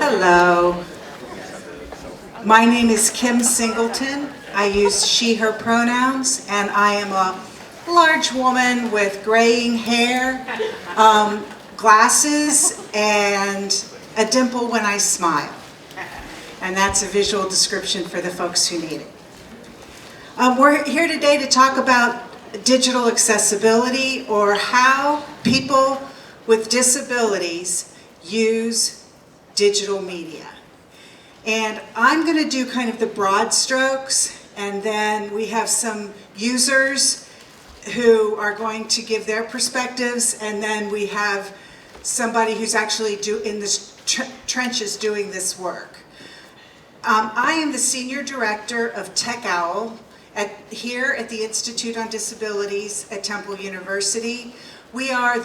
Hello. My name is Kim Singleton. I use she, her pronouns, and I am a large woman with graying hair, glasses, and a dimple when I smile. And that's a visual description for the folks who need it. We're here today to talk about digital accessibility, or how people with disabilities use digital media. And I'm going to do kind of the broad strokes, and then we have some users who are going to give their perspectives, and then we have somebody who's actually in the trenches doing this work. I am the Senior Director of Tech Owl here at the Institute on Disabilities at Temple University. We are an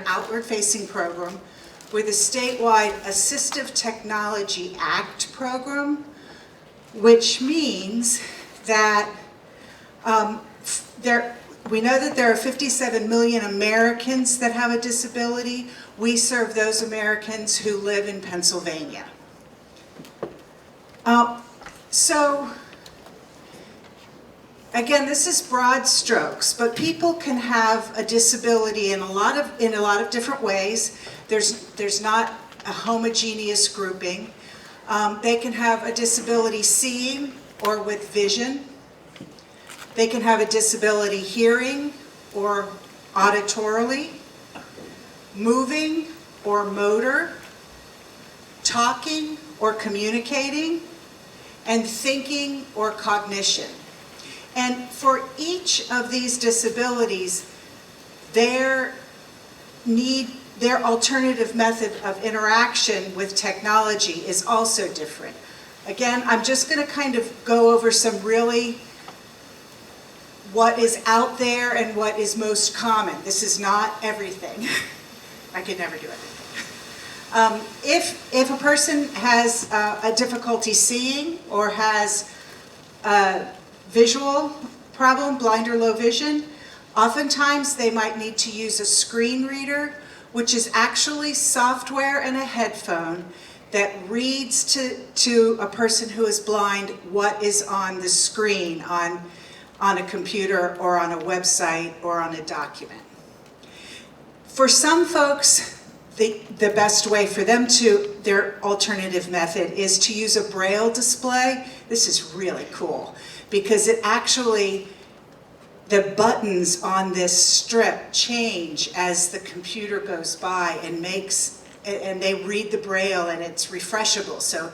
outward-facing program. We're the statewide Assistive Technology Act program, which means that we know that there are 57 million Americans that have a disability. We serve those Americans who live in Pennsylvania. Again, this is broad strokes, but people can have a disability in a lot of different ways. There's not a homogeneous grouping. They can have a disability seeing or with vision. They can have a disability hearing or auditorily, moving or motor, talking or communicating, and thinking or cognition. And for each of these disabilities, their alternative method of interaction with technology is also different. Again, I'm just going to kind of go over some really what is out there and what is most common. This is not everything. I could never do everything. If a person has a difficulty seeing or has a visual problem, blind or low vision, oftentimes they might need to use a screen reader, which is actually software and a headphone that reads to a person who is blind what is on the screen on a computer or on a website or on a document. For some folks, the best way for them their alternative method is to use a Braille display. This is really cool because the buttons on this strip change as the computer goes by and they read the Braille, and it's refreshable, so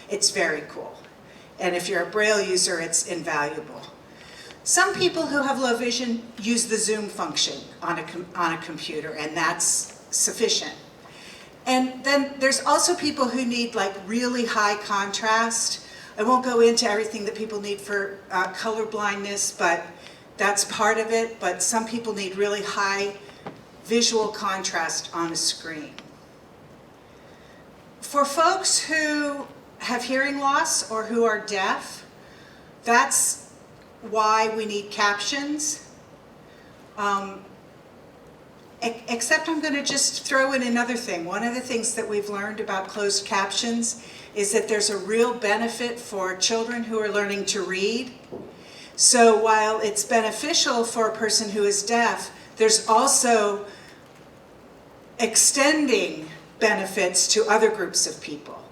it's very cool. And if you're a Braille user, it's invaluable. Some people who have low vision use the zoom function on a computer, and that's sufficient. And then there's also people who need like really high contrast. I won't go into everything that people need for color blindness, but that's part of it. But some people need really high visual contrast on a screen. For folks who have hearing loss or who are deaf, that's why we need captions. Except I'm going to just throw in another thing. One of the things that we've learned about closed captions is that there's a real benefit for children who are learning to read. So while it's beneficial for a person who is deaf, there's also extending benefits to other groups of people.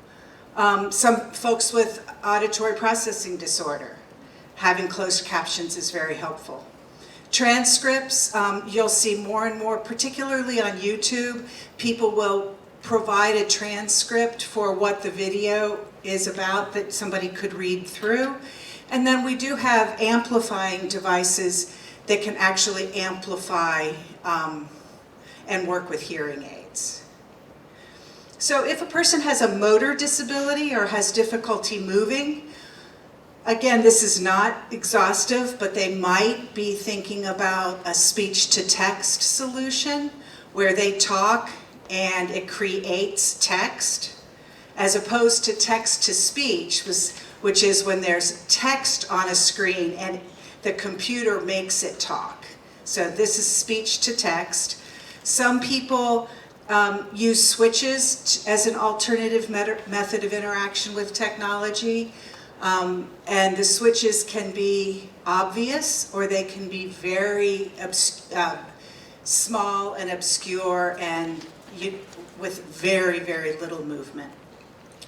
Some folks with auditory processing disorder, having closed captions is very helpful. Transcripts, you'll see more and more, particularly on YouTube, people will provide a transcript for what the video is about that somebody could read through. And then we do have amplifying devices that can actually amplify and work with hearing aids. So if a person has a motor disability or has difficulty moving, again, this is not exhaustive, but they might be thinking about a speech-to-text solution where they talk and it creates text, as opposed to text-to-speech, which is when there's text on a screen and the computer makes it talk. So this is speech-to-text. Some people use switches as an alternative method of interaction with technology. And the switches can be obvious, or they can be very small and obscure and with very, very little movement.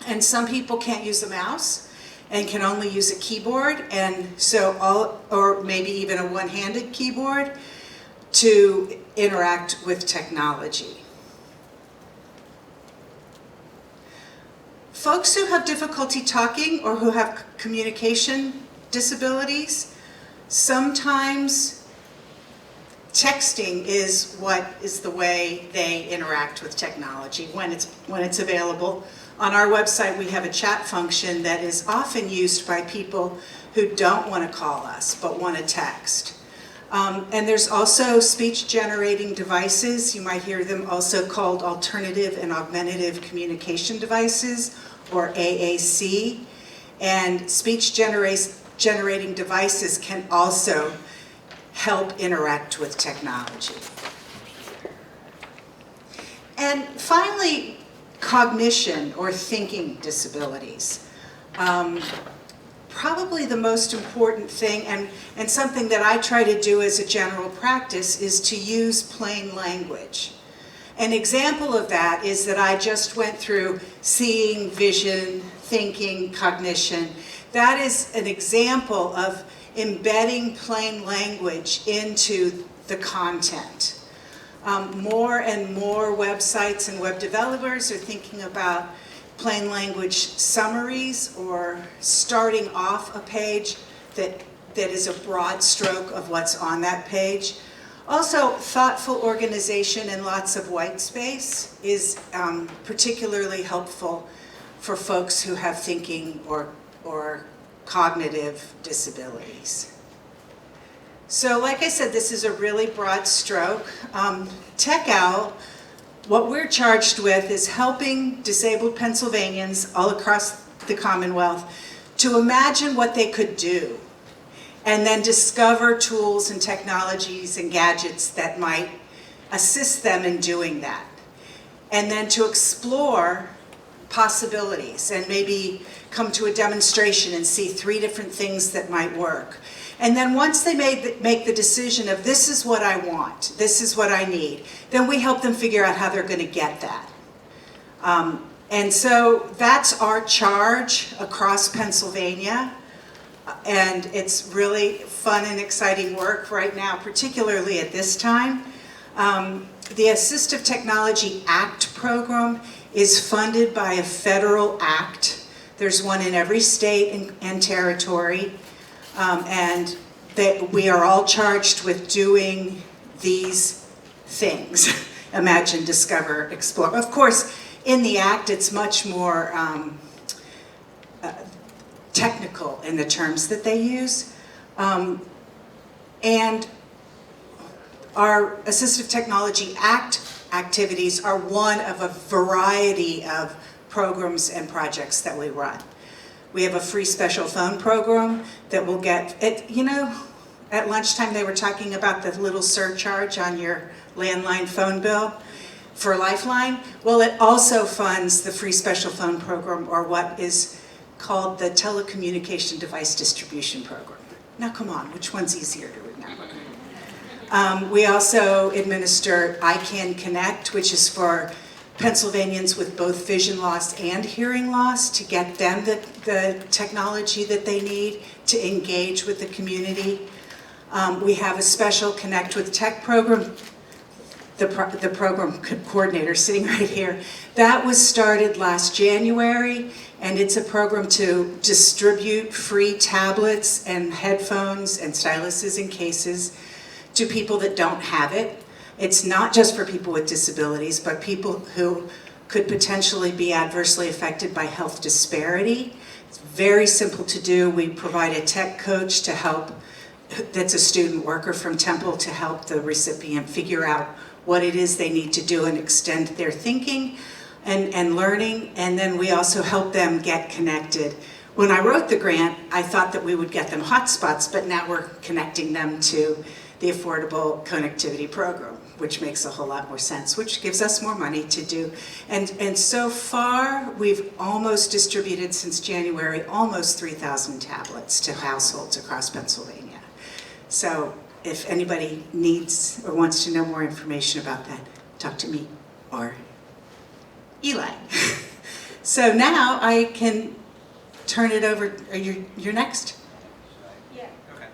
And some people can't use a mouse and can only use a keyboard, and so or maybe even a one-handed keyboard to interact with technology. Folks who have difficulty talking or who have communication disabilities, sometimes texting is the way they interact with technology when it's available. On our website, we have a chat function that is often used by people who don't want to call us but want to text. And there's also speech-generating devices. You might hear them also called alternative and augmentative communication devices, or AAC. And speech-generating devices can also help interact with technology. And finally, cognition or thinking disabilities. Probably the most important thing, and something that I try to do as a general practice, is to use plain language. An example of that is that I just went through seeing, vision, thinking, cognition. That is an example of embedding plain language into the content. More and more websites and web developers are thinking about plain language summaries, or starting off a page that is a broad stroke of what's on that page. Also, thoughtful organization and lots of white space is particularly helpful for folks who have thinking or cognitive disabilities. So like I said, this is a really broad stroke. TechOwl, what we're charged with is helping disabled Pennsylvanians all across the Commonwealth to imagine what they could do, and then discover tools and technologies and gadgets that might assist them in doing that. And then to explore possibilities and maybe come to a demonstration and see 3 different things that might work. And then once they make the decision of this is what I want, this is what I need, then we help them figure out how they're going to get that. And so that's our charge across Pennsylvania. And it's really fun and exciting work right now, particularly at this time. The Assistive Technology Act program is funded by a federal act. There's one in every state and territory. And we are all charged with doing these things. Imagine, discover, explore. Of course, in the act, it's much more technical in the terms that they use. And our Assistive Technology Act activities are one of a variety of programs and projects that we run. We have a free special phone program that will get, at lunchtime they were talking about the little surcharge on your landline phone bill for Lifeline. Well, it also funds the free special phone program, or what is called the Telecommunication Device Distribution Program. Now come on, which one's easier to remember? We also administer ICANN Connect, which is for Pennsylvanians with both vision loss and hearing loss, to get them the technology that they need to engage with the community. We have a special Connect with Tech program, the program coordinator sitting right here. That was started last January, and it's a program to distribute free tablets and headphones and styluses and cases to people that don't have it. It's not just for people with disabilities, but people who could potentially be adversely affected by health disparity. It's very simple to do. We provide a tech coach to help, that's a student worker from Temple, to help the recipient figure out what it is they need to do and extend their thinking and learning. And then we also help them get connected. When I wrote the grant, I thought that we would get them hotspots, but now we're connecting them to the Affordable Connectivity Program. which makes a whole lot more sense, which gives us more money to do. And so far, we've almost distributed since January, almost 3,000 tablets to households across Pennsylvania. So if anybody needs or wants to know more information about that, talk to me or Eli. So now I can turn it over. You're next? Yeah. Okay.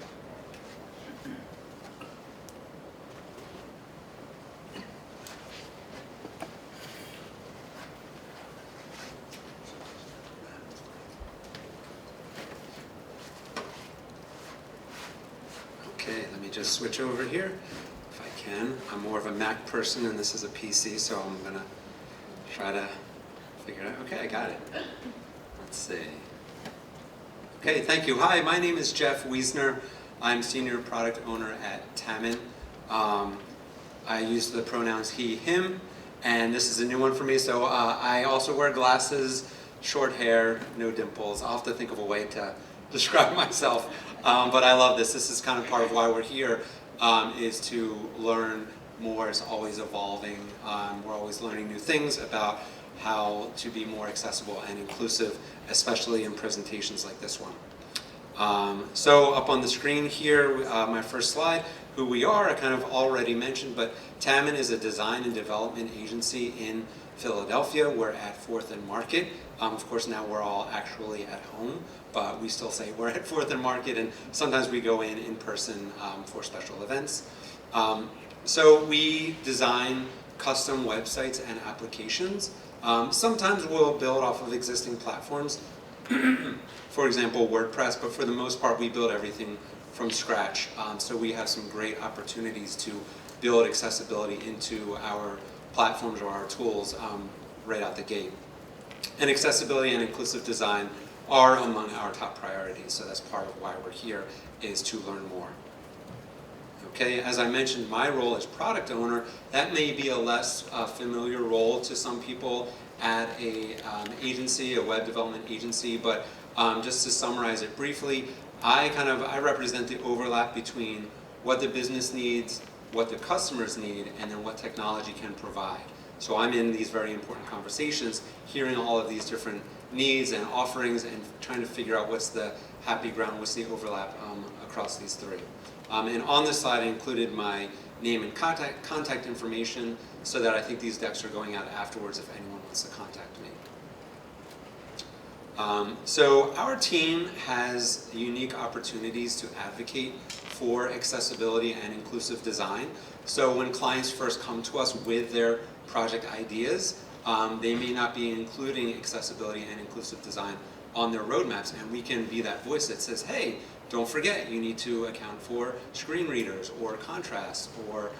Okay, let me just switch over here if I can. I'm more of a Mac person and this is a PC, so I'm gonna try to figure it out. Okay, I got it. Let's see. Okay, thank you. Hi, my name is Jeff Wiesner. I'm Senior Product Owner at Tamman. I use the pronouns he, him, and this is a new one for me. So I also wear glasses, short hair, no dimples. I'll have to think of a way to describe myself, but I love this. This is kind of part of why we're here, is to learn more. It's always evolving. We're always learning new things about how to be more accessible and inclusive, especially in presentations like this one. So up on the screen here, my first slide, who we are, I kind of already mentioned, but Tamman is a design and development agency in Philadelphia. We're at 4th and Market. Of course, now we're all actually at home, but we still say we're at 4th and Market, and sometimes we go in person for special events. So we design custom websites and applications. Sometimes we'll build off of existing platforms, for example, WordPress, but for the most part, we build everything from scratch. So we have some great opportunities to build accessibility into our platforms or our tools right out the gate. And accessibility and inclusive design are among our top priorities, so that's part of why we're here, is to learn more. Okay, as I mentioned, my role as product owner, that may be a less familiar role to some people at a agency, a web development agency, but just to summarize it briefly, I represent the overlap between what the business needs, what the customers need, and then what technology can provide. So I'm in these very important conversations, hearing all of these different needs and offerings and trying to figure out what's the happy ground, what's the overlap across these three. And on this slide I included my name and contact information so that I think these decks are going out afterwards if anyone wants to contact me. So our team has unique opportunities to advocate for accessibility and inclusive design. So when clients first come to us with their project ideas, they may not be including accessibility and inclusive design on their roadmaps, and we can be that voice that says, hey, don't forget, you need to account for screen readers or contrast, or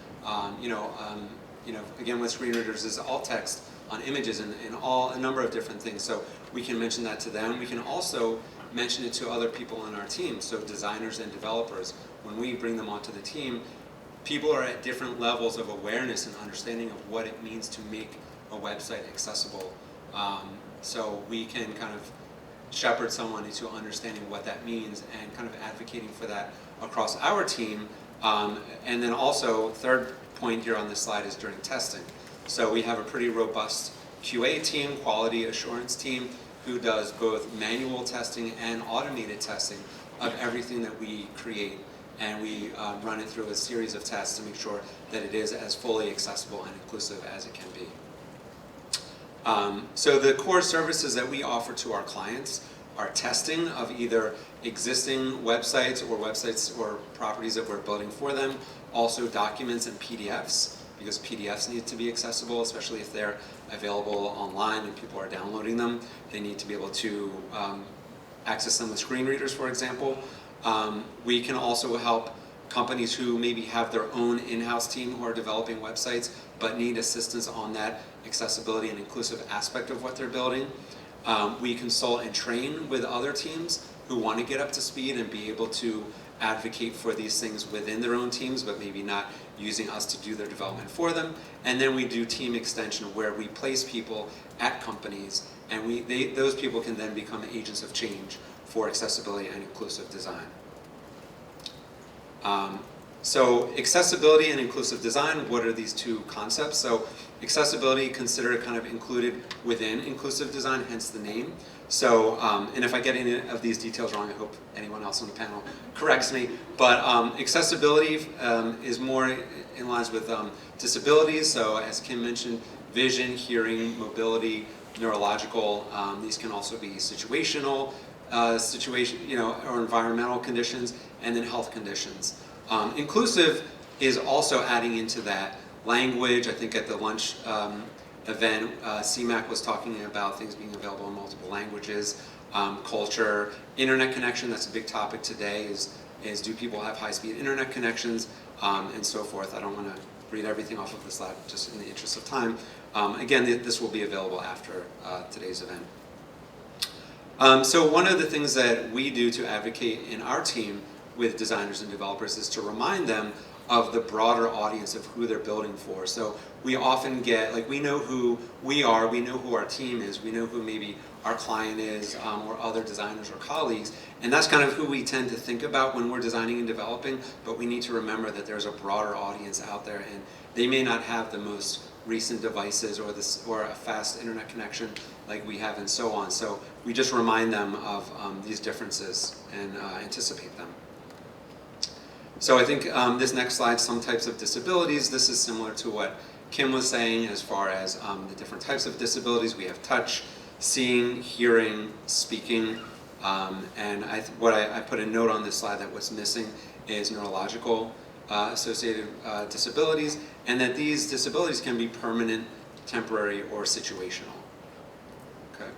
again with screen readers is alt text on images and a number of different things. So we can mention that to them. We can also mention it to other people in our team, so designers and developers. When we bring them onto the team, people are at different levels of awareness and understanding of what it means to make a website accessible. So we can kind of shepherd someone into understanding what that means and kind of advocating for that across our team. And then also, third point here on this slide is during testing. So we have a pretty robust QA team, quality assurance team, who does both manual testing and automated testing of everything that we create. And we run it through a series of tests to make sure that it is as fully accessible and inclusive as it can be. So the core services that we offer to our clients are testing of either existing websites or properties that we're building for them, also documents and PDFs, because PDFs need to be accessible, especially if they're available online and people are downloading them. They need to be able to access them with screen readers, for example. We can also help companies who maybe have their own in-house team who are developing websites but need assistance on that accessibility and inclusive aspect of what they're building. We consult and train with other teams who want to get up to speed and be able to advocate for these things within their own teams, but maybe not using us to do their development for them. And then we do team extension, where we place people at companies, and those people can then become agents of change for accessibility and inclusive design. So accessibility and inclusive design, what are these two concepts? So accessibility, consider it kind of included within inclusive design, hence the name. So, and if I get any of these details wrong, I hope anyone else on the panel corrects me. But accessibility is more in lines with disabilities. So as Kim mentioned, vision, hearing, mobility, neurological. These can also be situational, or environmental conditions, and then health conditions. Inclusive is also adding into that language. I think at the lunch event, CMAC was talking about things being available in multiple languages, culture, internet connection. That's a big topic today. Is do people have high-speed internet connections, and so forth. I don't want to read everything off of the slide just in the interest of time. Again, this will be available after today's event. So one of the things that we do to advocate in our team with designers and developers is to remind them of the broader audience of who they're building for. So we often get, like, we know who we are, we know who our team is, we know who maybe our client is, or other designers or colleagues, and that's kind of who we tend to think about when we're designing and developing, but we need to remember that there's a broader audience out there, and they may not have the most recent devices or a fast internet connection like we have and so on. So we just remind them of these differences and anticipate them. So I think this next slide, some types of disabilities, this is similar to what Kim was saying as far as the different types of disabilities. We have touch, seeing, hearing, speaking, and I put a note on this slide that what's missing is neurological associated disabilities, and that these disabilities can be permanent, temporary, or situational. Okay.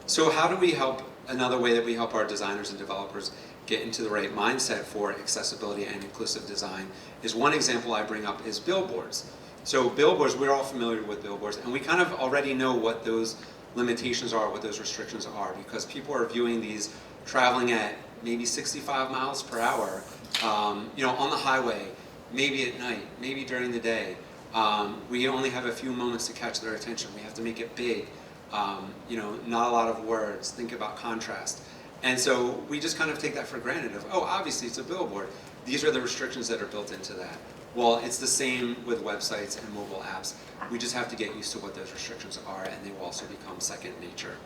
So how do we help, another way that we help our designers and developers get into the right mindset for accessibility and inclusive design is, one example I bring up is billboards. So billboards, we're all familiar with billboards, and we kind of already know what those limitations are, what those restrictions are, because people are viewing these traveling at maybe 65 miles per hour, on the highway, maybe at night, maybe during the day. We only have a few moments to catch their attention. We have to make it big, not a lot of words, think about contrast. And so we just kind of take that for granted of, oh, obviously it's a billboard. These are the restrictions that are built into that. Well, it's the same with websites and mobile apps. We just have to get used to what those restrictions are, and they will also become second nature.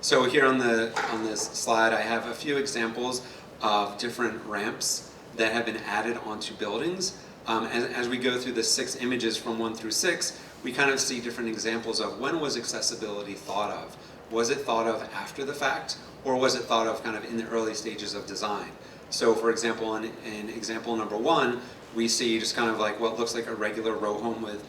So here on this slide, I have a few examples of different ramps that have been added onto buildings. As we go through the 6 images from 1 through 6, we kind of see different examples of when was accessibility thought of. Was it thought of after the fact, or was it thought of kind of in the early stages of design? So for example, in example number 1, we see just kind of like what looks like a regular row home with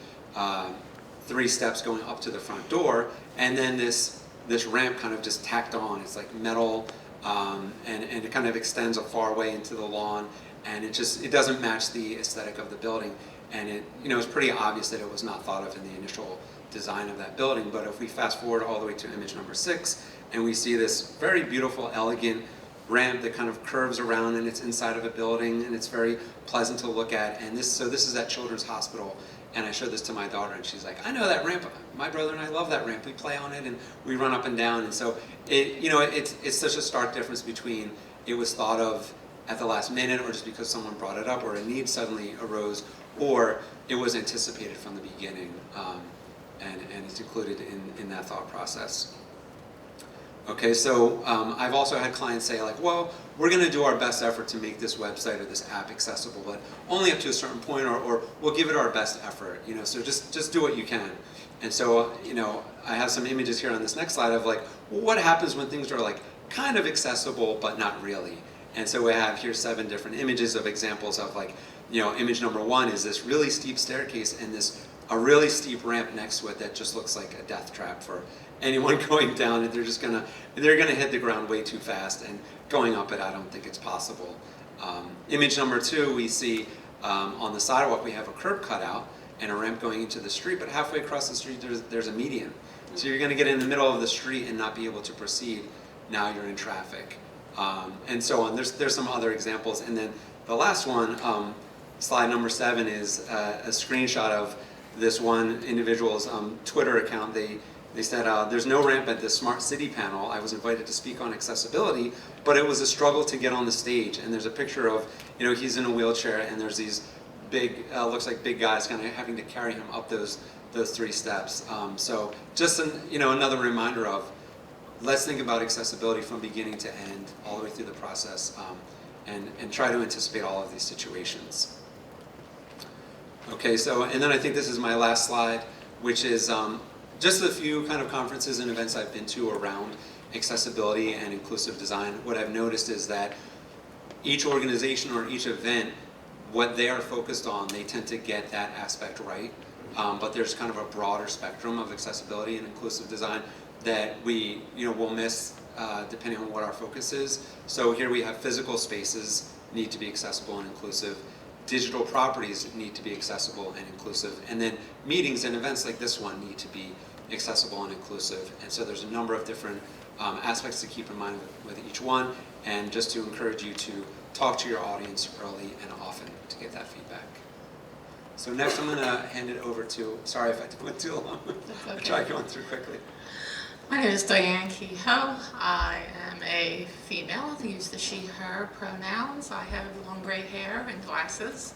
3 steps going up to the front door, and then this ramp kind of just tacked on. It's like metal, and it kind of extends a far way into the lawn, and it doesn't match the aesthetic of the building, and it's pretty obvious that it was not thought of in the initial design of that building. But if we fast forward all the way to image number 6, and we see this very beautiful, elegant ramp that kind of curves around, and it's inside of a building, and it's very pleasant to look at. And this is at Children's Hospital, and I showed this to my daughter, and she's like, I know that ramp. My brother and I love that ramp. We play on it, and we run up and down. And so it's such a stark difference between it was thought of at the last minute, or just because someone brought it up, or a need suddenly arose, or it was anticipated from the beginning. And it's included in that thought process. Okay, so I've also had clients say like, well, we're going to do our best effort to make this website or this app accessible, but only up to a certain point, or we'll give it our best effort, so just do what you can. And so, I have some images here on this next slide of like, well, what happens when things are like kind of accessible, but not really? And so we have here 7 different images of examples of like, image number 1 is this really steep staircase and a really steep ramp next to it that just looks like a death trap for anyone going down, and they're gonna hit the ground way too fast, and going up it, I don't think it's possible. Image number 2, we see on the sidewalk we have a curb cutout and a ramp going into the street, but halfway across the street there's a median. So you're gonna get in the middle of the street and not be able to proceed. Now you're in traffic, and so on. There's some other examples, and then the last one, slide number 7, is a screenshot of this one individual's Twitter account. They They said, there's no ramp at the Smart City panel. I was invited to speak on accessibility, but it was a struggle to get on the stage. And there's a picture of, he's in a wheelchair, and there's these big, looks like big guys kind of having to carry him up those 3 steps. So just another reminder of, let's think about accessibility from beginning to end, all the way through the process, and try to anticipate all of these situations. Okay, so, and then I think this is my last slide, which is just a few kind of conferences and events I've been to around accessibility and inclusive design. What I've noticed is that each organization or each event, what they are focused on, they tend to get that aspect right. But there's kind of a broader spectrum of accessibility and inclusive design that we will miss depending on what our focus is. So here we have physical spaces need to be accessible and inclusive. Digital properties need to be accessible and inclusive. And then meetings and events like this one need to be accessible and inclusive. And so there's a number of different aspects to keep in mind with each one, and just to encourage you to talk to your audience early and often to get that feedback. So next I'm going to hand it over to, sorry if I went too long. Okay. I'll try going through quickly. My name is Diane Kehoe. I am a female. I use the she, her pronouns. I have long gray hair and glasses.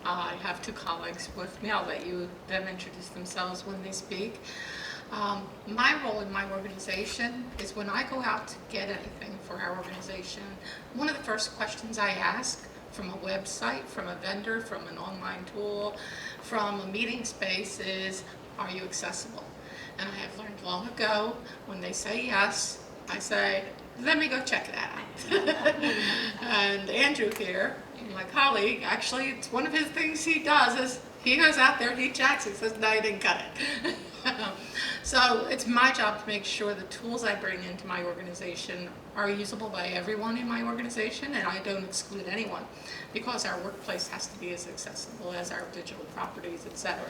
I have 2 colleagues with me. I'll let them introduce themselves when they speak. My role in my organization is when I go out to get anything for our organization, one of the first questions I ask from a website, from a vendor, from an online tool, from a meeting space is, are you accessible? And I have learned long ago, when they say yes, I say, let me go check that out. And Andrew here, my colleague, actually, it's one of his things he does is he goes out there, he checks, he says, no, you didn't cut it. So it's my job to make sure the tools I bring into my organization are usable by everyone in my organization, and I don't exclude anyone, because our workplace has to be as accessible as our digital properties, etc.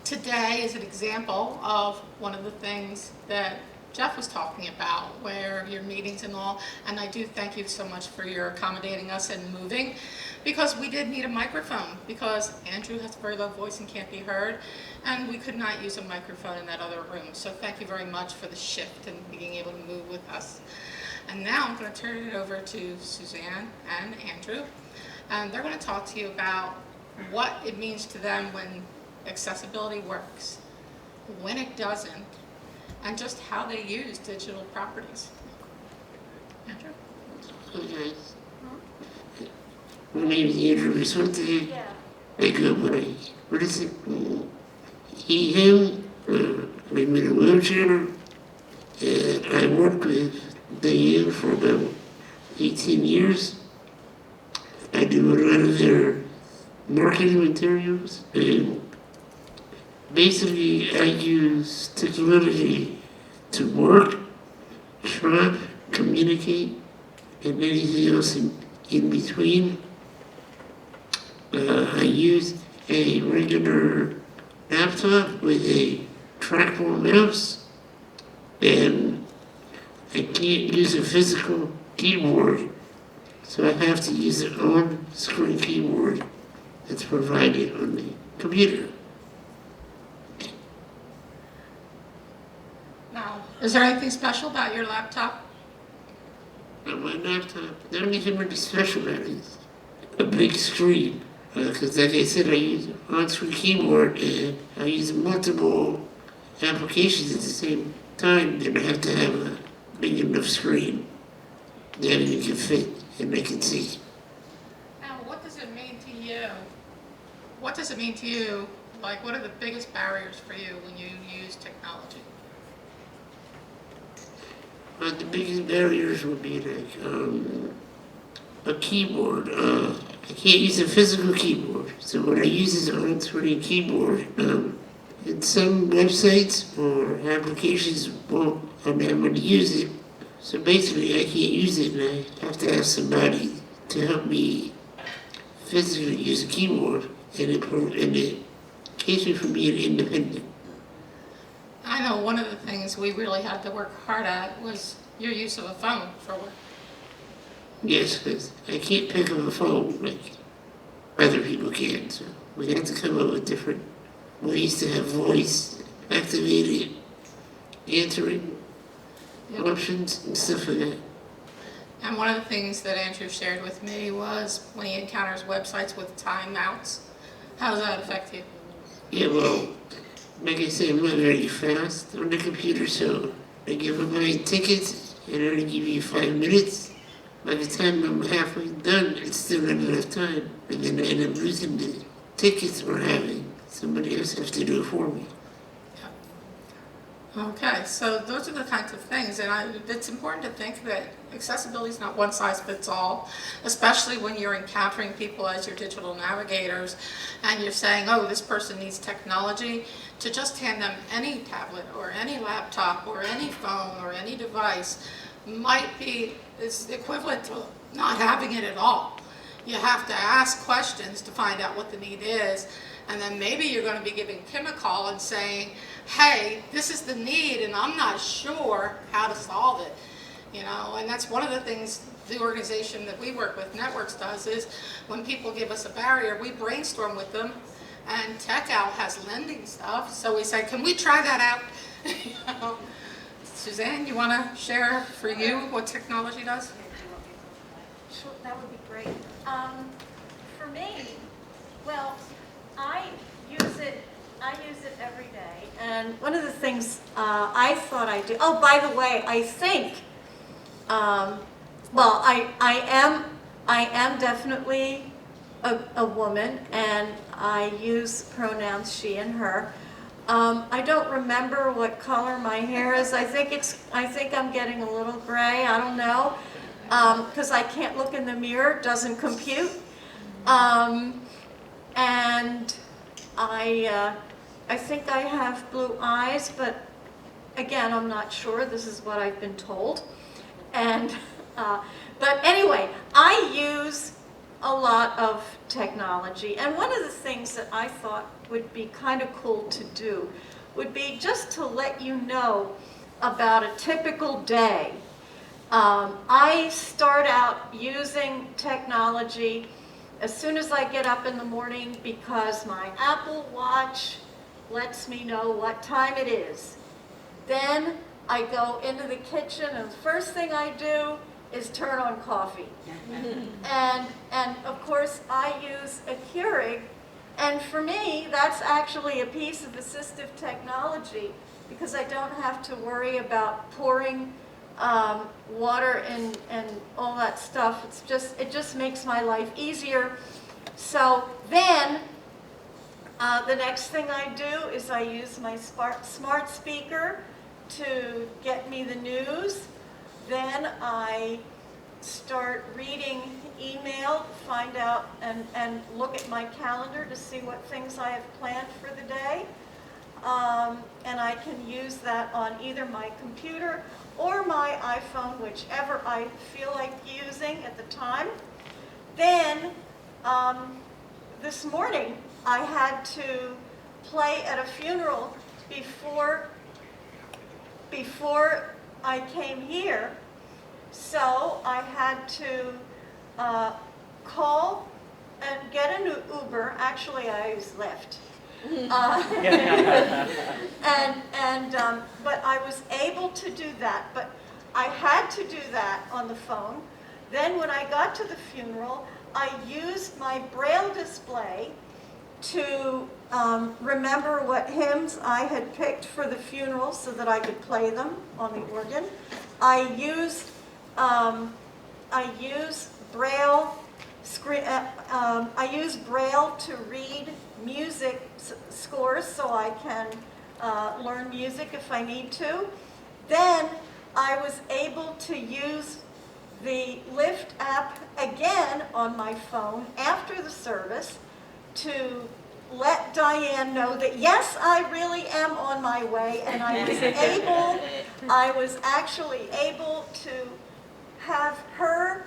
Today is an example of one of the things that Jeff was talking about, where your meetings and all, and I do thank you so much for your accommodating us and moving, because we did need a microphone, because Andrew has a very low voice and can't be heard, and we could not use a microphone in that other room. So thank you very much for the shift and being able to move with us. And now I'm going to turn it over to Suzanne and Andrew, and they're going to talk to you about what it means to them when accessibility works, when it doesn't, and just how they use digital properties. Andrew? Okay. My name is Andrew Vizuete. I go by, what is it? He, him. I'm in a wheelchair. And I worked with Diane for about 18 years. I do a lot of their marketing materials, and basically I use technology to work, shop, communicate, and anything else in between. I use a regular laptop with a trackball mouse, and I can't use a physical keyboard, so I have to use an on-screen keyboard that's provided on the computer. Now, is there anything special about your laptop? On my laptop, the only thing really special about it is a big screen. Because like I said, I use an on-screen keyboard, and I use multiple applications at the same time, and I have to have a big enough screen that it can fit and I can see. Now, what does it mean to you? What does it mean to you? Like, what are the biggest barriers for you when you use technology? The biggest barriers would be like a keyboard. I can't use a physical keyboard, so what I use is an on-screen keyboard. And some websites or applications won't allow me to use it, so basically I can't use it, and I have to have somebody to help me physically use a keyboard, and it keeps me from being independent. I know one of the things we really had to work hard at was your use of a phone for work. Yes, because I can't pick up a phone like other people can, so we have to come up with different ways to have voice activated answering Yep. options and stuff like that. And one of the things that Andrew shared with me was when he encounters websites with timeouts, how does that affect you? Yeah, well, like I said, I'm not very fast on the computer, so I give them my tickets and I only give you 5 minutes. By the time I'm halfway done, it's still not enough time. And then I end up losing the tickets or having somebody else have to do it for me. Okay, so those are the kinds of things, and it's important to think that accessibility is not one size fits all, especially when you're encountering people as your digital navigators and you're saying, oh, this person needs technology, to just hand them any tablet or any laptop or any phone or any device might be is equivalent to not having it at all. You have to ask questions to find out what the need is, and then maybe you're going to be giving Kim a call and saying, hey, this is the need and I'm not sure how to solve it. You know, and that's one of the things the organization that we work with, Networks, does is when people give us a barrier, we brainstorm with them, and TechOut has lending stuff, so we say, can we try that out? You know? Suzanne, you want to share for you what technology does? Sure, that would be great. For me, well, I use it every day. And one of the things I thought I'd do, oh, by the way, I think, well, I am definitely a woman, and I use pronouns she and her. I don't remember what color my hair is. I think I'm getting a little gray. I don't know, because I can't look in the mirror. It doesn't compute. And I think I have blue eyes, but again, I'm not sure. This is what I've been told. And but anyway, I use a lot of technology, and one of the things that I thought would be kind of cool to do would be just to let you know about a typical day. I start out using technology as soon as I get up in the morning because my Apple Watch lets me know what time it is. Then I go into the kitchen, and the first thing I do is turn on coffee. And of course I use a Keurig, and for me that's actually a piece of assistive technology because I don't have to worry about pouring water and all that stuff. It just makes my life easier. So then the next thing I do is I use my smart speaker to get me the news. Then I start reading email, find out and look at my calendar to see what things I have planned for the day. And I can use that on either my computer or my iPhone, whichever I feel like using at the time. Then this morning I had to play at a funeral before I came here, so I had to call and get an Uber. Actually, I use Lyft. But I was able to do that, but I had to do that on the phone. Then when I got to the funeral, I used my Braille display to remember what hymns I had picked for the funeral so that I could play them on the organ. I used Braille to read music scores so I can learn music if I need to. Then I was able to use the Lyft app again on my phone after the service to let Diane know that yes, I really am on my way, and I was actually able to have her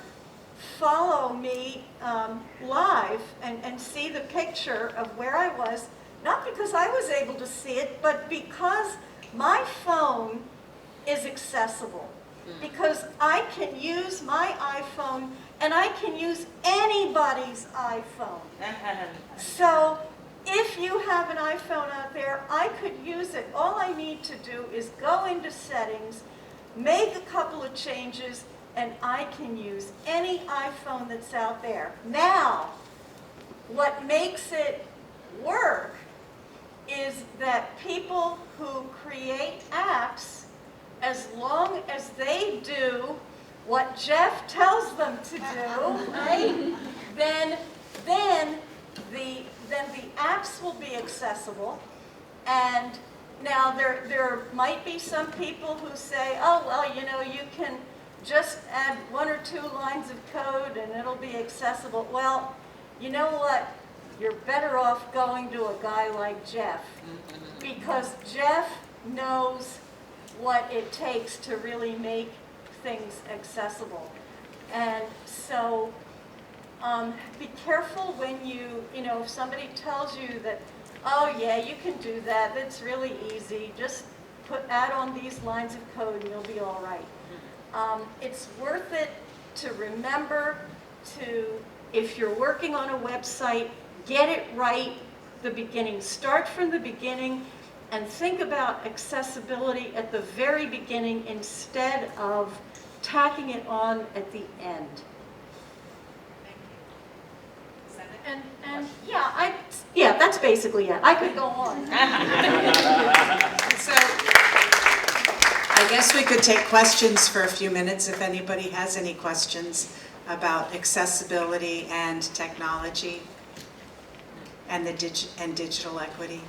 follow me live and see the picture of where I was, not because I was able to see it, but because my phone is accessible. Because I can use my iPhone and I can use anybody's iPhone. So if you have an iPhone out there, I could use it. All I need to do is go into settings, make a couple of changes, and I can use any iPhone that's out there. Now, what makes it work is that people who create apps, as long as they do what Jeff tells them to do, right? Then the apps will be accessible. And now there might be some people who say, oh, well, you know, you can just add 1 or 2 lines of code and it'll be accessible. Well, you know what? You're better off going to a guy like Jeff, because Jeff knows what it takes to really make things accessible. And so be careful when you know, if somebody tells you that, oh yeah, you can do that, that's really easy, just add on these lines of code and you'll be all right. It's worth it to remember to, if you're working on a website, get it right the beginning. Start from the beginning and think about accessibility at the very beginning instead of tacking it on at the end. And yeah, that's basically it. I could go on. So I guess we could take questions for a few minutes if anybody has any questions about accessibility and technology and digital equity.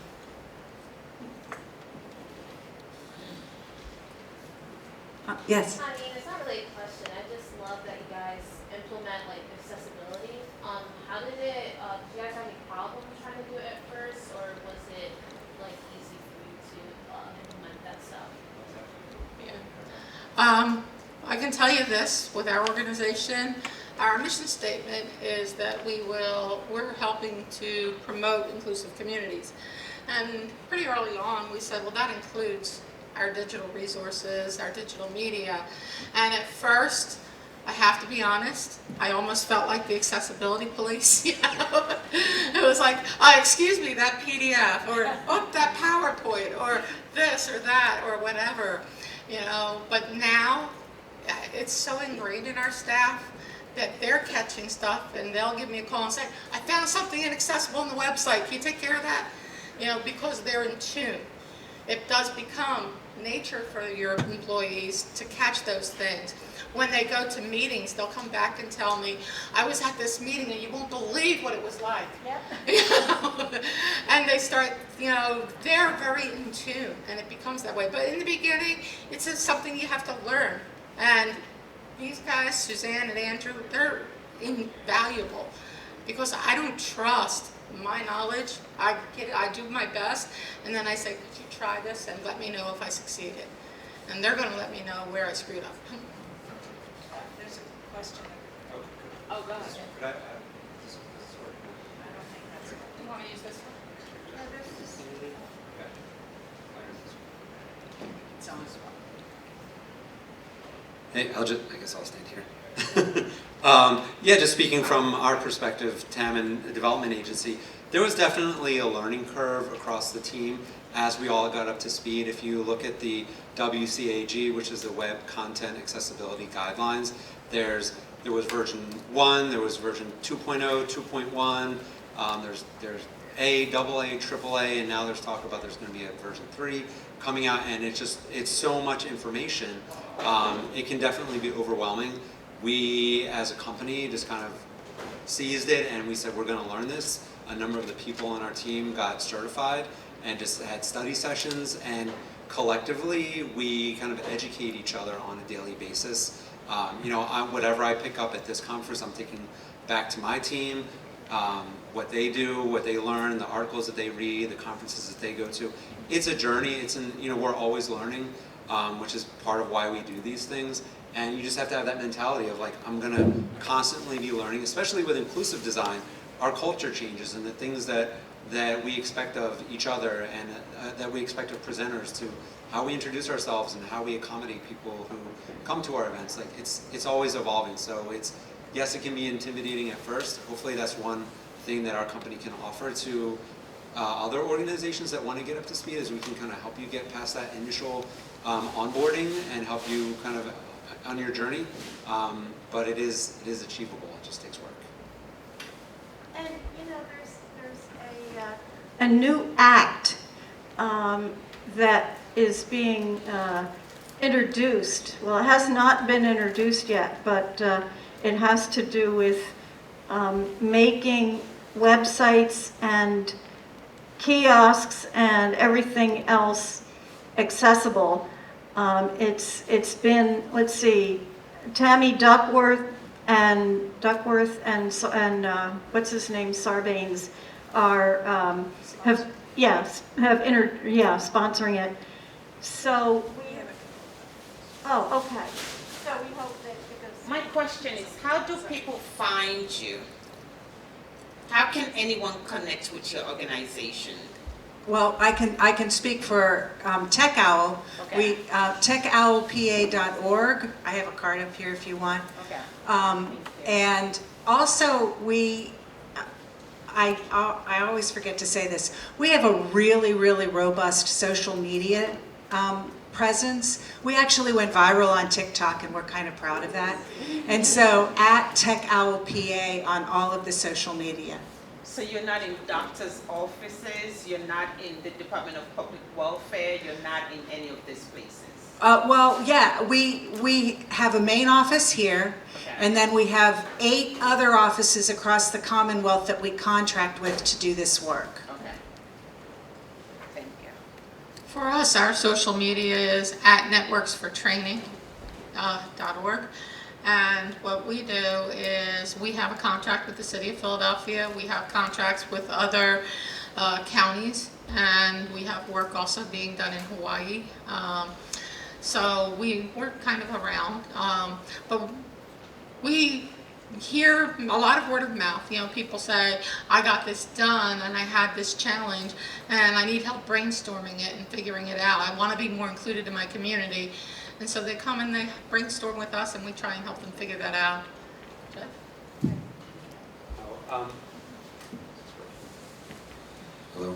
Yes. I mean, it's not really a question. I just love that you guys implement like accessibility. How did it? Did you guys have any problems trying to do it at first, or was it like easy for you to implement that stuff? Yeah. I can tell you this, with our organization, our mission statement is that we're helping to promote inclusive communities. And pretty early on, we said, well, that includes our digital resources, our digital media. And at first, I have to be honest, I almost felt like the accessibility police. You know? It was like, oh, excuse me, that PDF, or oh, that PowerPoint, or this or that, or whatever. You know, but now it's so ingrained in our staff that they're catching stuff, and they'll give me a call and say, I found something inaccessible on the website, can you take care of that? You know, because they're in tune. It does become nature for your employees to catch those things. When they go to meetings, they'll come back and tell me, I was at this meeting and you won't believe what it was like. Yep. You know? And they start, you know, they're very in tune, and it becomes that way. But in the beginning, it's just something you have to learn. And these guys, Suzanne and Andrew, they're invaluable, because I don't trust my knowledge. I do my best, and then I say, could you try this and let me know if I succeeded? And they're going to let me know where I screwed up. There's a question. Oh, go ahead. Could I, I don't think that's it. You want to use this one? It's on as well. Hey, I guess I'll stand here. Yeah, just speaking from our perspective, Tamman, the development agency, there was definitely a learning curve across the team as we all got up to speed. If you look at the WCAG, which is the Web Content Accessibility Guidelines, there was version 1, there was version 2.0, 2.1, there's A, AA, AAA, and now there's talk about there's going to be a version 3 coming out, and it's so much information. It can definitely be overwhelming. We, as a company, just kind of seized it, and we said, we're going to learn this. A number of the people on our team got certified and just had study sessions, and collectively, we kind of educate each other on a daily basis. You know, whatever I pick up at this conference, I'm taking back to my team, what they do, what they learn, the articles that they read, the conferences that they go to. It's a journey. You know, we're always learning, which is part of why we do these things. And you just have to have that mentality of like, I'm going to constantly be learning, especially with inclusive design. Our culture changes, and the things that we expect of each other, and that we expect of presenters, to how we introduce ourselves and how we accommodate people who come to our events. Like it's always evolving. So yes, it can be intimidating at first. Hopefully that's one thing that our company can offer to other organizations that want to get up to speed, as we can kind of help you get past that initial onboarding and help you kind of on your journey. But it is achievable. It just takes work. And, you know, there's a new act that is being introduced. Well, it has not been introduced yet, but it has to do with making websites and kiosks and everything else accessible. It's been, let's see, Tammy Duckworth and what's his name, Sarbanes are sponsoring it. So okay. So we hope that it goes. My question is, how do people find you? How can anyone connect with your organization? Well, I can speak for Tech Owl. Okay. TechOwlPA.org. I have a card up here if you want. Okay. And also I always forget to say this. We have a really, really robust social media presence. We actually went viral on TikTok, and we're kind of proud of that. And so at TechOwlPA on all of the social media. So you're not in doctors' offices, you're not in the Department of Public Welfare, you're not in any of these places? Well, yeah, we have a main office here, Okay. and then we have 8 other offices across the Commonwealth that we contract with to do this work. Okay. Thank you. For us, our social media is at networksfortraining.org. And what we do is we have a contract with the City of Philadelphia. We have contracts with other counties, and we have work also being done in Hawaii. So we're kind of around, but we hear a lot of word of mouth. You know, people say, I got this done and I had this challenge and I need help brainstorming it and figuring it out. I want to be more included in my community. And so they come and they brainstorm with us, and we try and help them figure that out. Jeff? Hello.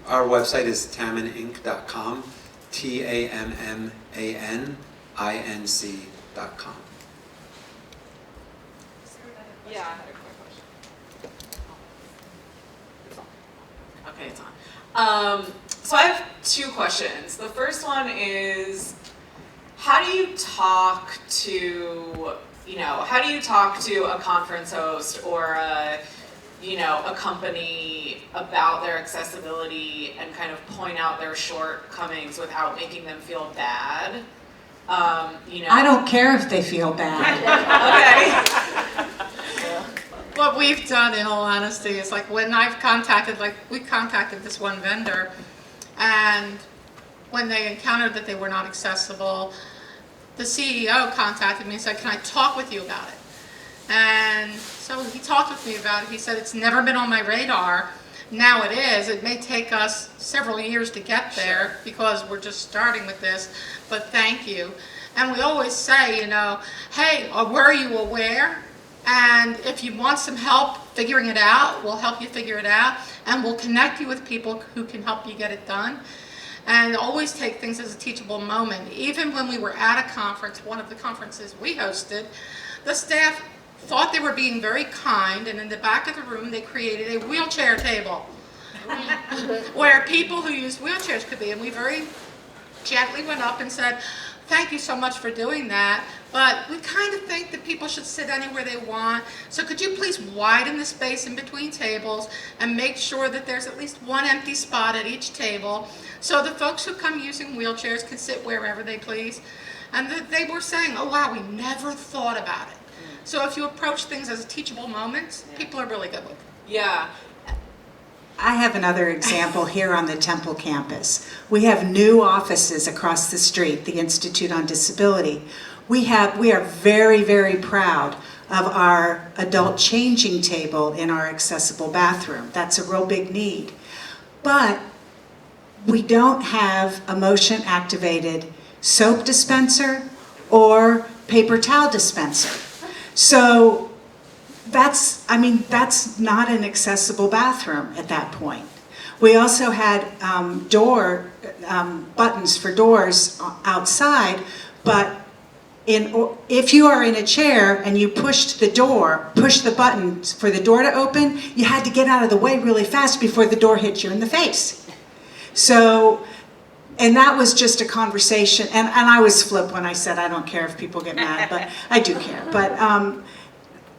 Our website is tammaninc.com, TAMMANINC.com. Yeah, I had a quick question. Okay, it's on. So I have 2 questions. The first one is, how do you talk to a conference host or a company about their accessibility and kind of point out their shortcomings without making them feel bad? I don't care if they feel bad. Okay. What we've done, in all honesty, is like when we contacted this one vendor, and when they encountered that they were not accessible, the CEO contacted me and said, can I talk with you about it? And so he talked with me about it. He said, it's never been on my radar. Now it is. It may take us several years to get there because we're just starting with this, but thank you. And we always say, hey, were you aware? And if you want some help figuring it out, we'll help you figure it out, and we'll connect you with people who can help you get it done. And always take things as a teachable moment. Even when we were at a conference, one of the conferences we hosted, the staff thought they were being very kind, and in the back of the room they created a wheelchair table where people who use wheelchairs could be. And we very gently went up and said, thank you so much for doing that, but we kind of think that people should sit anywhere they want. So could you please widen the space in between tables and make sure that there's at least one empty spot at each table so the folks who come using wheelchairs can sit wherever they please. And they were saying, oh wow, we never thought about it. So if you approach things as teachable moments, people are really good with it. Yeah. I have another example here on the Temple campus. We have new offices across the street, the Institute on Disability. We are very, very proud of our adult changing table in our accessible bathroom. That's a real big need. But we don't have a motion activated soap dispenser or paper towel dispenser. So that's not an accessible bathroom at that point. We also had buttons for doors outside, but if you are in a chair and you pushed the button for the door to open, you had to get out of the way really fast before the door hit you in the face. So, and that was just a conversation, and I was flip when I said I don't care if people get mad, but I do care. But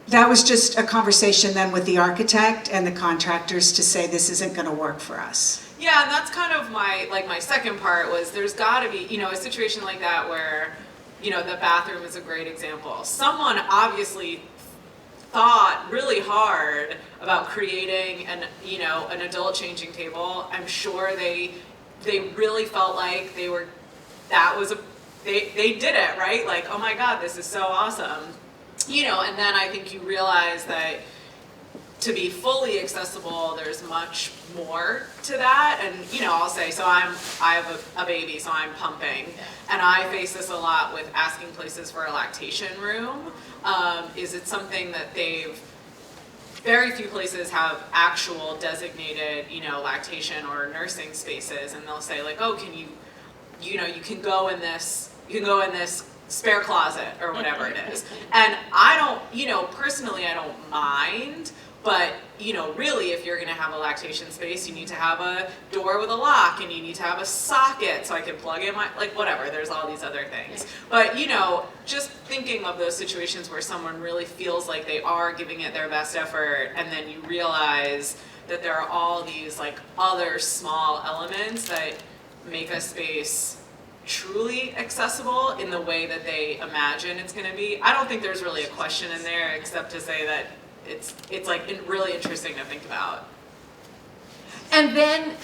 that was just a conversation then with the architect and the contractors to say this isn't going to work for us. Yeah, and that's kind of my second part was there's got to be, a situation like that where, the bathroom is a great example. Someone obviously thought really hard about creating an adult changing table. I'm sure they really felt like they did it, right? Like, oh my God, this is so awesome. And then I think you realize that to be fully accessible, there's much more to that. And, I'll say, so I have a baby, so I'm pumping. And I face this a lot with asking places for a lactation room. Is it something that very few places have actual designated, lactation or nursing spaces. And they'll say like, oh, can you can go in this spare closet or whatever it is. And I don't, personally, I don't mind. But, really, if you're going to have a lactation space, you need to have a door with a lock, and you need to have a socket so I can plug in whatever, there's all these other things. But, just thinking of those situations where someone really feels like they are giving it their best effort, and then you realize that there are all these, other small elements that make a space truly accessible in the way that they imagine it's going to be. I don't think there's really a question in there except to say that it's really interesting to think about. And then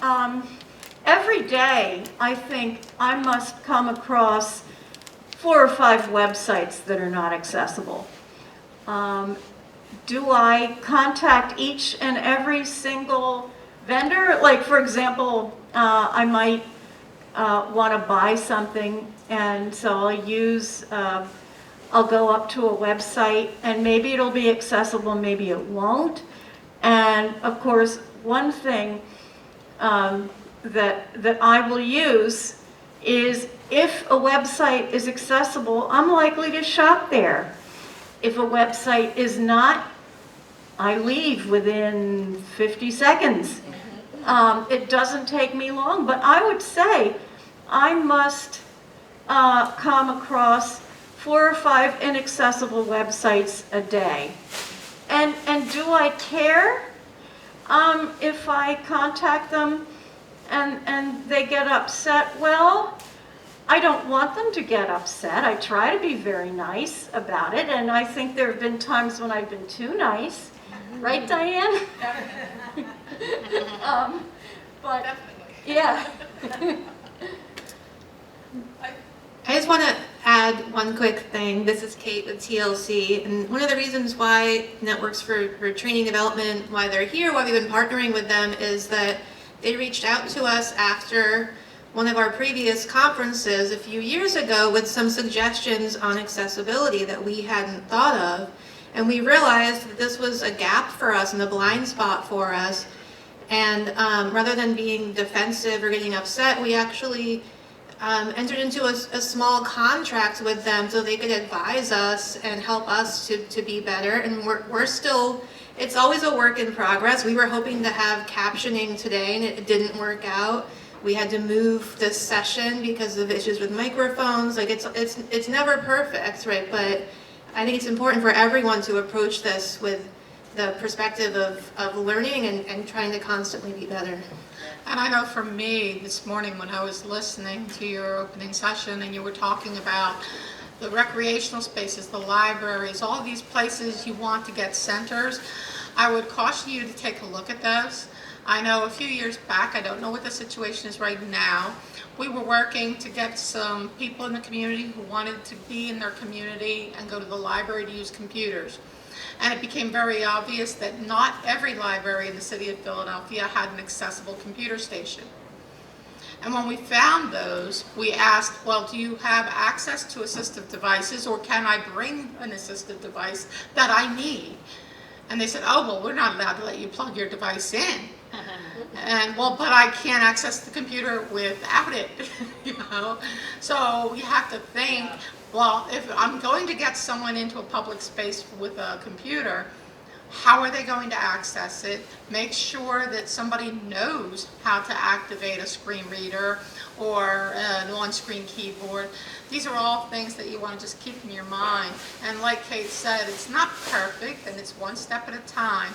every day, I think I must come across 4 or 5 websites that are not accessible. Do I contact each and every single vendor? Like, for example, I might want to buy something, and so I'll go up to a website, and maybe it'll be accessible, maybe it won't. And of course, one thing that I will use is if a website is accessible, I'm likely to shop there. If a website is not, I leave within 50 seconds. It doesn't take me long, but I would say I must come across 4 or 5 inaccessible websites a day. And do I care if I contact them and they get upset? Well, I don't want them to get upset. I try to be very nice about it, and I think there have been times when I've been too nice. Right, Diane? But Definitely. yeah. I just want to add one quick thing. This is Kate with TLC, and one of the reasons why Networks for Training Development, why they're here, why we've been partnering with them, is that they reached out to us after one of our previous conferences a few years ago with some suggestions on accessibility that we hadn't thought of. And we realized that this was a gap for us and a blind spot for us. And rather than being defensive or getting upset, we actually entered into a small contract with them so they could advise us and help us to be better. And we're still, it's always a work in progress. We were hoping to have captioning today, and it didn't work out. We had to move this session because of issues with microphones. Like it's never perfect, right? But I think it's important for everyone to approach this with the perspective of learning and trying to constantly be better. And I know for me, this morning when I was listening to your opening session and you were talking about the recreational spaces, the libraries, all these places you want to get centers, I would caution you to take a look at those. I know a few years back, I don't know what the situation is right now, we were working to get some people in the community who wanted to be in their community and go to the library to use computers. And it became very obvious that not every library in the city of Philadelphia had an accessible computer station. And when we found those, we asked, well, do you have access to assistive devices, or can I bring an assistive device that I need? And they said, oh, well, we're not allowed to let you plug your device in. And well, but I can't access the computer without it, you know? So you have to think, well, if I'm going to get someone into a public space with a computer, how are they going to access it? Make sure that somebody knows how to activate a screen reader or an on-screen keyboard. These are all things that you want to just keep in your mind. And like Kate said, it's not perfect and it's one step at a time,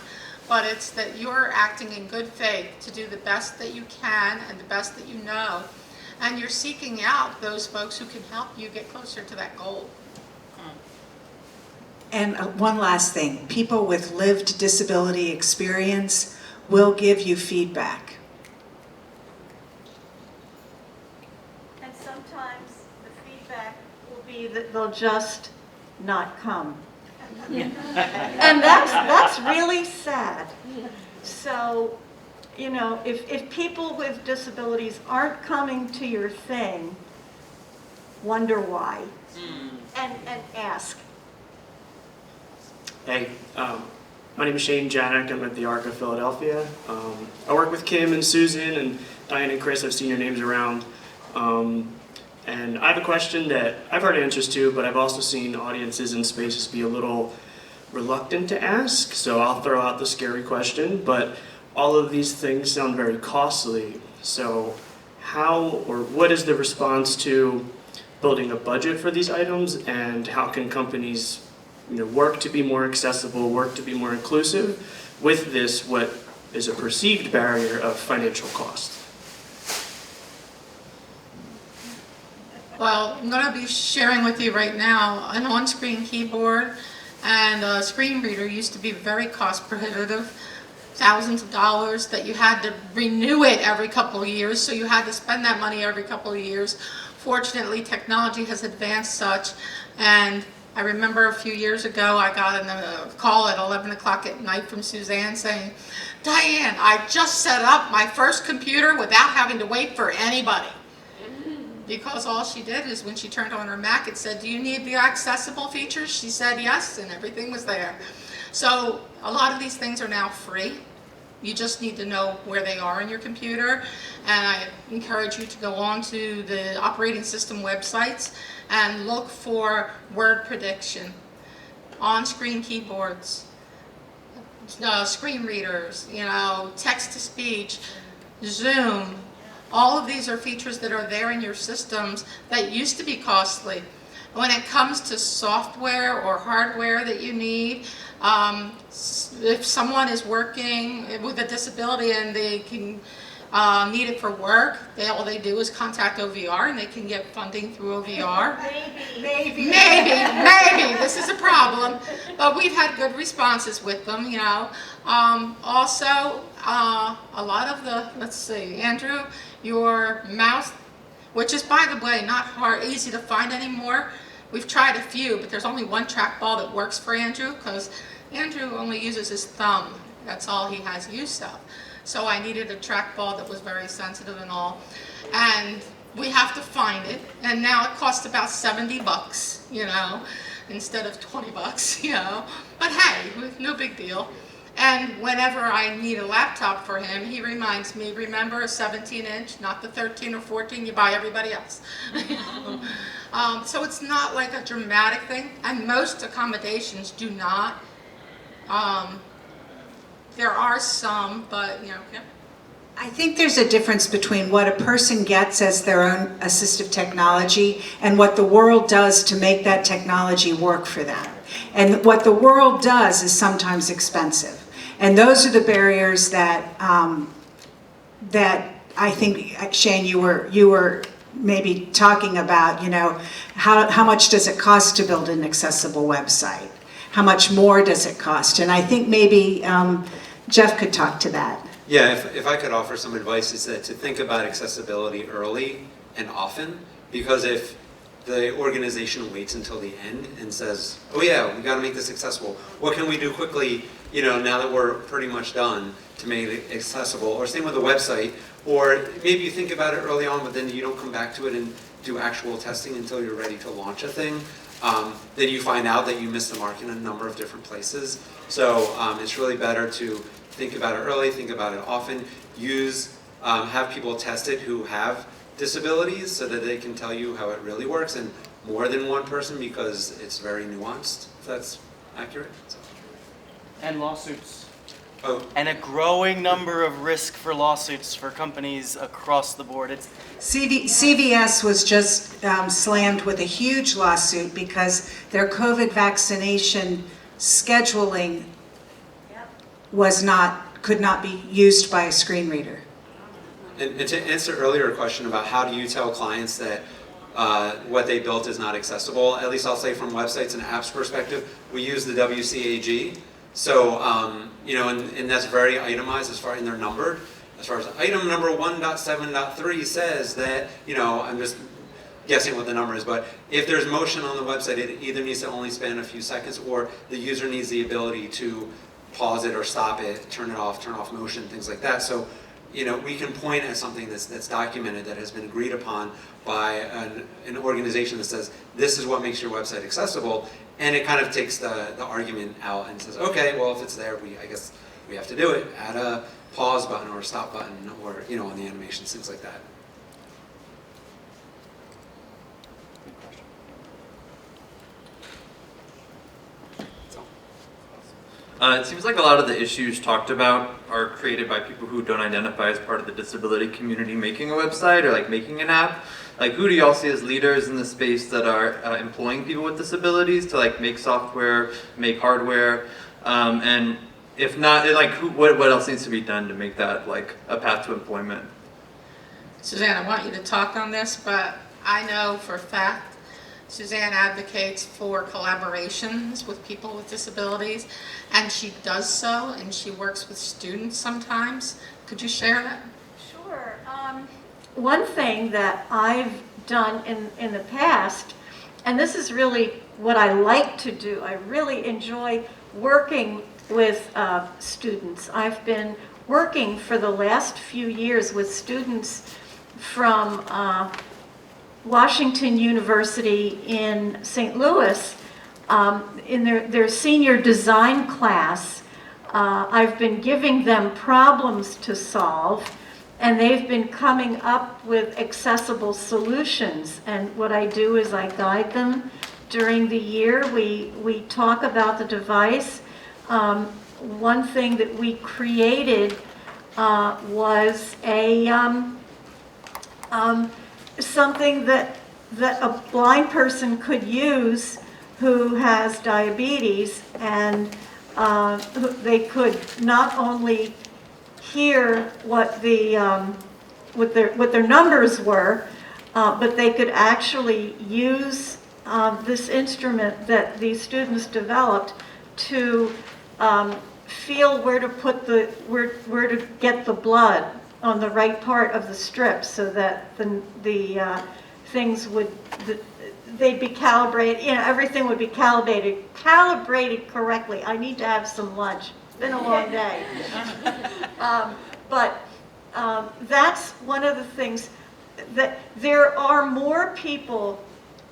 but it's that you're acting in good faith to do the best that you can and the best that you know. And you're seeking out those folks who can help you get closer to that goal. And one last thing, people with lived disability experience will give you feedback. And sometimes the feedback will be that they'll just not come. And that's really sad. So, you know, if people with disabilities aren't coming to your thing, wonder why. And ask. Hey, my name is Shane Janik. I'm at the ARC of Philadelphia. I work with Kim and Susan and Diane and Chris. I've seen your names around. And I have a question that I've heard answers to, but I've also seen audiences and spaces be a little reluctant to ask. So I'll throw out the scary question, but all of these things sound very costly. So how or what is the response to building a budget for these items, and how can companies work to be more accessible, work to be more inclusive with this, what is a perceived barrier of financial cost? Well, I'm going to be sharing with you right now an on-screen keyboard and a screen reader used to be very cost prohibitive, thousands of dollars that you had to renew it every couple of years, so you had to spend that money every couple of years. Fortunately, technology has advanced such, and I remember a few years ago I got a call at 11 o'clock at night from Suzanne saying, Diane, I just set up my first computer without having to wait for anybody. Because all she did is when she turned on her Mac, it said, do you need the accessible features? She said yes, and everything was there. So a lot of these things are now free. You just need to know where they are in your computer. And I encourage you to go on to the operating system websites and look for word prediction, on-screen keyboards, screen readers, text-to-speech, Zoom. All of these are features that are there in your systems that used to be costly. When it comes to software or hardware that you need, if someone is working with a disability and they can need it for work, all they do is contact OVR and they can get funding through OVR. Maybe. This is a problem, but we've had good responses with them, Also, a lot of the, let's see, Andrew, your mouse, which is, by the way, not easy to find anymore. We've tried a few, but there's only one trackball that works for Andrew, because Andrew only uses his thumb. That's all he has use of. So I needed a trackball that was very sensitive and all. And we have to find it, and now it costs about 70 bucks, instead of 20 bucks, But hey, no big deal. And whenever I need a laptop for him, he reminds me, remember a 17-inch, not the 13 or 14 you buy everybody else. So it's not like a dramatic thing, and most accommodations do not. There are some, but, yeah. I think there's a difference between what a person gets as their own assistive technology and what the world does to make that technology work for them. And what the world does is sometimes expensive. And those are the barriers that that I think, Shane, you were maybe talking about, how much does it cost to build an accessible website? How much more does it cost? And I think maybe Jeff could talk to that. Yeah, if I could offer some advice, is that to think about accessibility early and often, because if the organization waits until the end and says, oh yeah, we got to make this accessible, what can we do quickly, now that we're pretty much done to make it accessible, or same with the website, or maybe you think about it early on, but then you don't come back to it and do actual testing until you're ready to launch a thing. Then you find out that you missed the mark in a number of different places. So it's really better to think about it early, think about it often. have people test it who have disabilities so that they can tell you how it really works, and more than one person, because it's very nuanced, if that's accurate. So. And lawsuits. Oh, And a growing number of risk for lawsuits for companies across the board. It's CVS was just slammed with a huge lawsuit because their COVID vaccination scheduling could not be used by a screen reader. and to answer earlier question about how do you tell clients that what they built is not accessible, at least I'll say from websites and apps perspective, we use the WCAG. So, and that's very itemized as far, and they're numbered. As far as item number 1.7.3 says that, I'm just guessing what the number is, but if there's motion on the website, it either needs to only span a few seconds, or the user needs the ability to pause it or stop it, turn off motion, things like that. So, we can point at something that's documented, that has been agreed upon by an organization that says, this is what makes your website accessible, and it kind of takes the argument out and says, okay, well, if it's there, I guess we have to do it. Add a pause button or a stop button, or, on the animations, things like that. It seems like a lot of the issues talked about are created by people who don't identify as part of the disability community making a website or like making an app. Like, who do y'all see as leaders in the space that are employing people with disabilities to like make software, make hardware, and if not, like, what else needs to be done to make that like a path to employment? Suzanne, I want you to talk on this, but I know for a fact Suzanne advocates for collaborations with people with disabilities, and she does so, and she works with students sometimes. Could you share that? Sure. One thing that I've done in the past, and this is really what I like to do, I really enjoy working with students. I've been working for the last few years with students from Washington University in St. Louis in their senior design class. I've been giving them problems to solve, and they've been coming up with accessible solutions. And what I do is I guide them during the year. We talk about the device. One thing that we created was something that a blind person could use who has diabetes, and they could not only hear what their numbers were, but they could actually use this instrument that these students developed to feel where to put where to get the blood on the right part of the strip, so that the things they'd be calibrated, everything would be calibrated correctly. I need to have some lunch. It's been a long day. But that's one of the things, that there are more people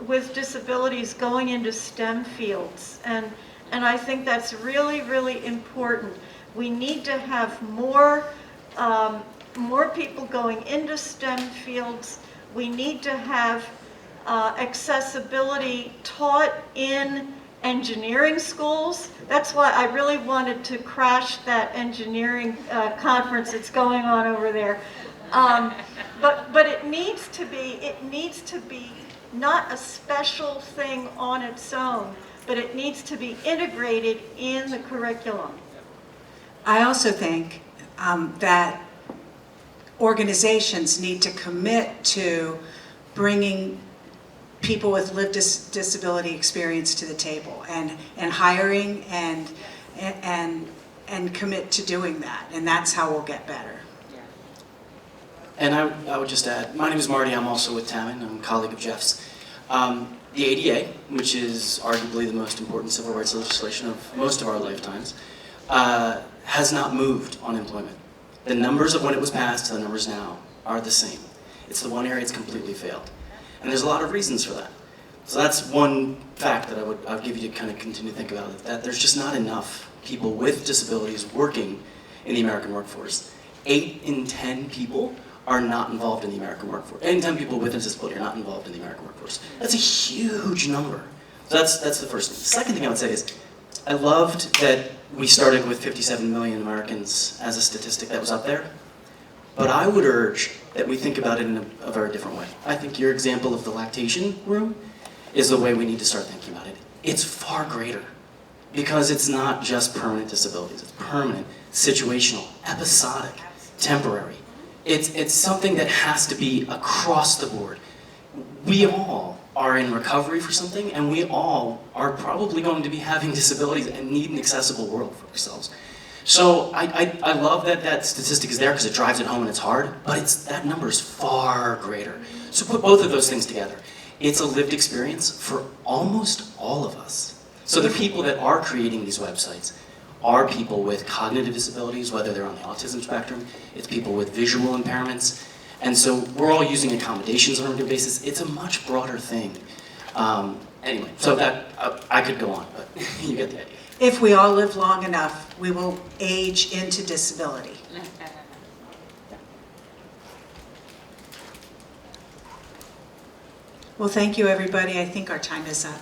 with disabilities going into STEM fields, and I think that's really, really important. We need to have more people going into STEM fields. We need to have accessibility taught in engineering schools. That's why I really wanted to crash that engineering conference that's going on over there. But it needs to be not a special thing on its own, but it needs to be integrated in the curriculum. I also think that organizations need to commit to bringing people with lived disability experience to the table, and hiring and commit to doing that, and that's how we'll get better. And I would just add, my name is Marty, I'm also with Tamman, I'm a colleague of Jeff's. The ADA, which is arguably the most important civil rights legislation of most of our lifetimes, has not moved on employment. The numbers of when it was passed to the numbers now are the same. It's the one area it's completely failed. And there's a lot of reasons for that. So that's one fact that I'll give you to kind of continue to think about, that there's just not enough people with disabilities working in the American workforce. 8 in 10 people are not involved in the American workforce. 8 in 10 people with a disability are not involved in the American workforce. That's a huge number. So that's the first thing. The second thing I would say is, I loved that we started with 57 million Americans as a statistic that was up there, but I would urge that we think about it in a very different way. I think your example of the lactation room is the way we need to start thinking about it. It's far greater, because it's not just permanent disabilities. It's permanent, situational, episodic, temporary. It's something that has to be across the board. We all are in recovery for something, and we all are probably going to be having disabilities and need an accessible world for ourselves. So I love that that statistic is there because it drives it home and it's hard, but that number is far greater. So put both of those things together. It's a lived experience for almost all of us. So the people that are creating these websites are people with cognitive disabilities, whether they're on the autism spectrum, it's people with visual impairments, and so we're all using accommodations on a regular basis. It's a much broader thing. Anyway, so that, I could go on, but you get the idea. If we all live long enough, we will age into disability. Well, thank you, everybody. I think our time is up.